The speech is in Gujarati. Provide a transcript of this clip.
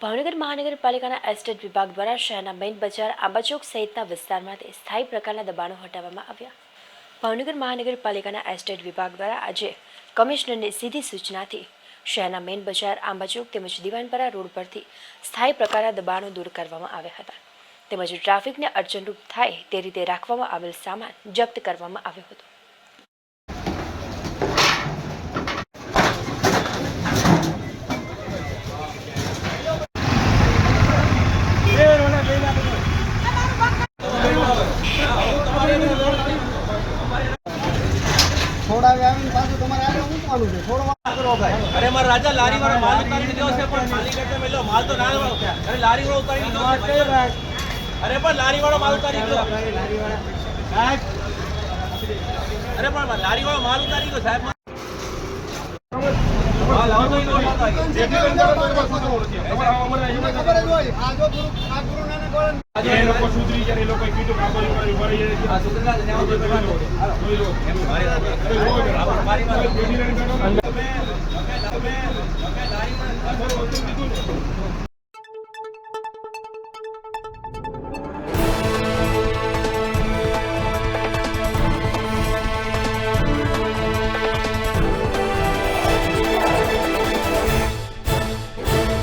ભાવનગર મહાનગરપાલિકાના એસ્ટેટ વિભાગ દ્વારા શહેરના મેઇન બજાર આંબાચોક સહિતના વિસ્તારમાંથી સ્થાયી પ્રકારના દબાણો હટાવવામાં આવ્યા. ભાવનગર મહાનગરપાલિકાના એસ્ટેટ વિભાગ દ્વારા આજે કમિશનરની સીધી સૂચનાથી શહેરના મેઇન બજાર આંબાચોક તેમજ દિવાનપરા રોડ પરથી સ્થાયી પ્રકારના દબાણો દૂર કરવામાં આવ્યા હતા. તેમજ ટ્રાફિકને અડચણરૂપ થાય તે રીતે રાખવામાં આવેલ સામાન જપ્ત કરવામાં આવ્યો હતો. अरे मार राजा लारी वाला माल उतार के दो से पर खाली करते मिलो माल तो ना अरे लारी वाला उतार के दो अरे पर लारी वाला माल उतार के दो अरे पर लारी वाला माल उतार के दो साहब माल आओ तो ये આજે એ લોકો સુધરી જાય એ લોકો કીધું કાબલ ઉપર ઉભા રહી જાય આ સુધરા ને આવો તો કોઈ લોકો મારી લારી પર